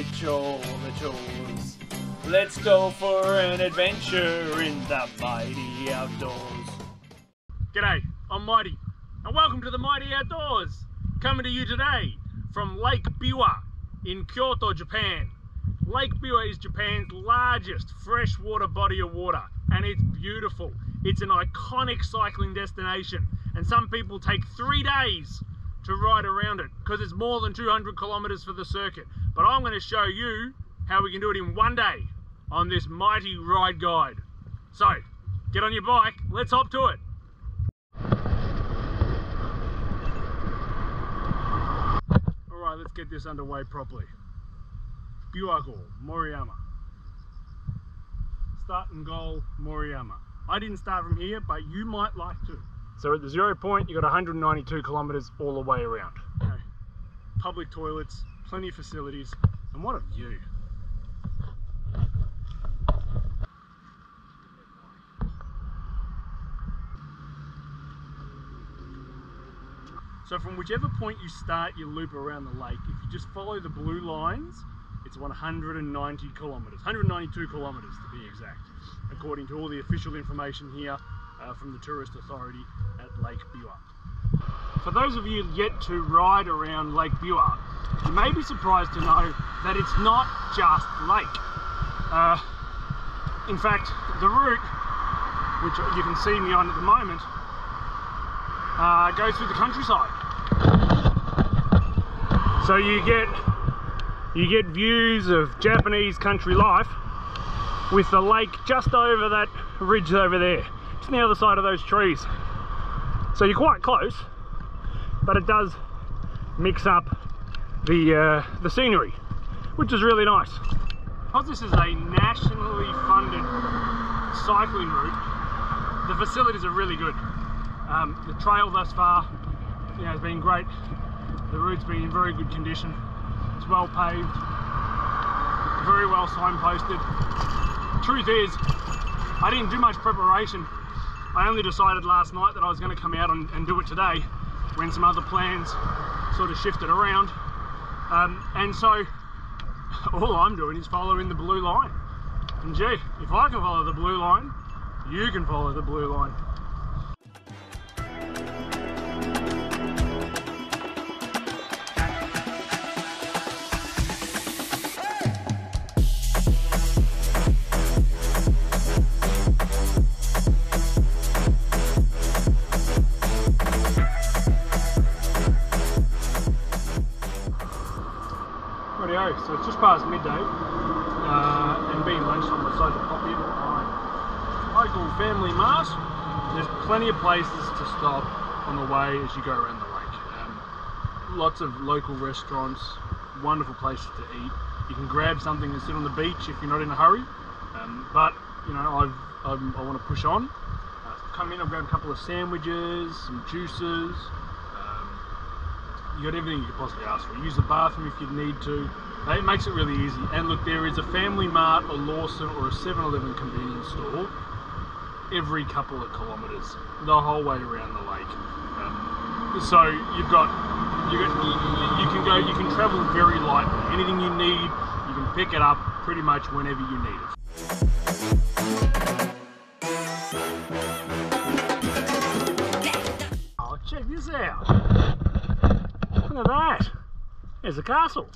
chores. Let's go for an adventure in the mighty outdoors. G'day, I'm Mighty, and welcome to the Mighty Outdoors. Coming to you today from Lake Biwa in Kyoto, Japan. Lake Biwa is Japan's largest freshwater body of water, and it's beautiful. It's an iconic cycling destination, and some people take 3 days to ride around it because it's more than 200 kilometers for the circuit. But I'm going to show you how we can do it in 1 day on this mighty ride guide. So get on your bike, let's hop to it. All right, let's get this underway properly. Biwako, Moriyama. Start and goal, Moriyama. I didn't start from here, but you might like to. So at the 0 point, you've got 192 kilometers all the way around. Okay. Public toilets, plenty of facilities, and what a view. So from whichever point you start your loop around the lake, if you just follow the blue lines, it's 190 kilometers, 192 kilometers to be exact, according to all the official information here from the Tourist Authority at Lake Biwa. For those of you yet to ride around Lake Biwa, you may be surprised to know that it's not just lake. In fact, the route, which you can see me on at the moment, goes through the countryside. So you get views of Japanese country life with the lake just over that ridge over there. It's on the other side of those trees. So you're quite close, but it does mix up the scenery, which is really nice. Because this is a nationally funded cycling route, the facilities are really good. The trail thus far, has been great. The route's been in very good condition. It's well paved, very well signposted. Truth is, I didn't do much preparation. I only decided last night that I was going to come out and do it today when some other plans sort of shifted around. And so all I'm doing is following the blue line. And gee, if I can follow the blue line, you can follow the blue line. So it's just past midday and being lunchtime, I decided to pop in my local family mart. There's plenty of places to stop on the way as you go around the lake. Lots of local restaurants, wonderful places to eat. You can grab something and sit on the beach if you're not in a hurry. But you know, I want to push on. Come in, I've grabbed a couple of sandwiches, some juices. You got everything you could possibly ask for. Use the bathroom if you need to. It makes it really easy. And look, there is a Family Mart, a Lawson or a 7-Eleven convenience store every couple of kilometres, the whole way around the lake. So you can travel very lightly. Anything you need, you can pick it up pretty much whenever you need it. Oh, check this out. Look at that. There's a castle.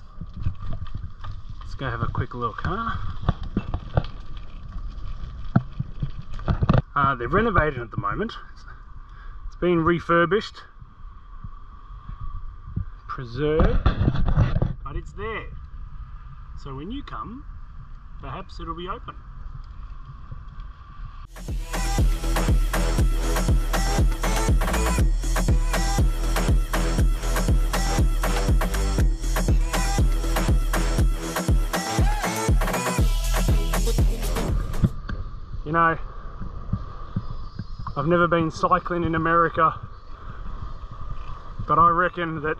Let's go have a quick look, huh? They've renovated at the moment. It's been refurbished, preserved, but it's there. So when you come, perhaps it'll be open. You know, I've never been cycling in America, but I reckon that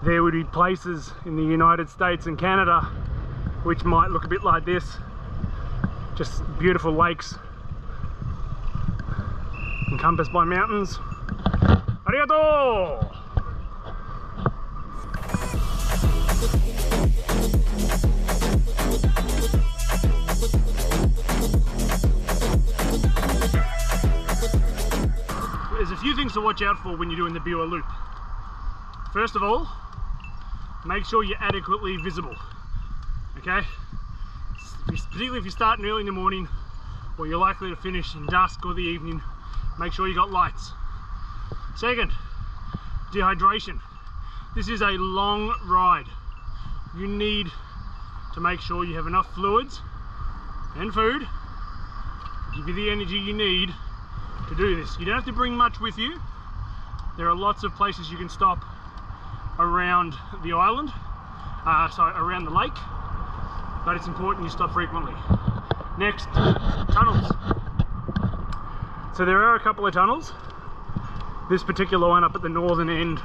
there would be places in the United States and Canada which might look a bit like this. Just beautiful lakes encompassed by mountains. Arigato! things to watch out for when you're doing the Biwa loop. First of all, make sure you're adequately visible, okay? Particularly if you're starting early in the morning or you're likely to finish in dusk or the evening, make sure you got lights. Second, dehydration. This is a long ride. You need to make sure you have enough fluids and food to give you the energy you need to do this. You don't have to bring much with you. There are lots of places you can stop around the island, around the lake, but it's important you stop frequently. Next, tunnels. So there are a couple of tunnels. This particular one up at the northern end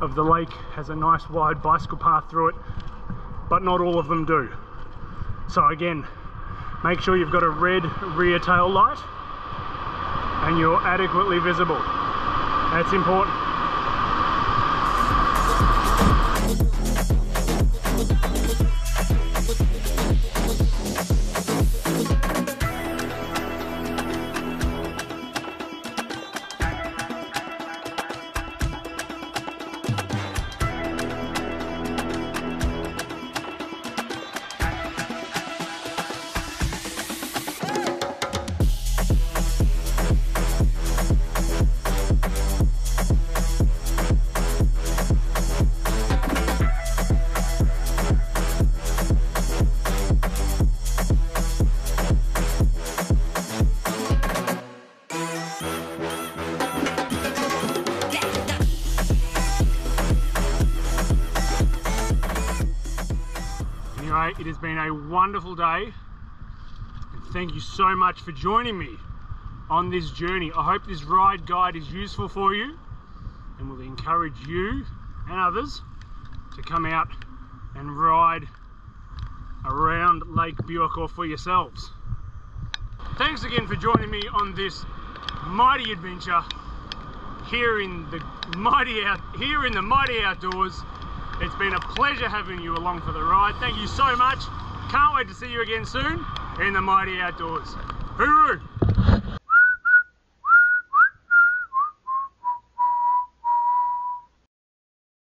of the lake has a nice wide bicycle path through it, but not all of them do. So again, make sure you've got a red rear tail light and you're adequately visible. That's important. Anyway, it has been a wonderful day, and thank you so much for joining me on this journey. I hope this ride guide is useful for you and will encourage you and others to come out and ride around Lake Biwako for yourselves. Thanks again for joining me on this mighty adventure here in the mighty outdoors. It's been a pleasure having you along for the ride. Thank you so much. Can't wait to see you again soon in the mighty outdoors. Hooroo!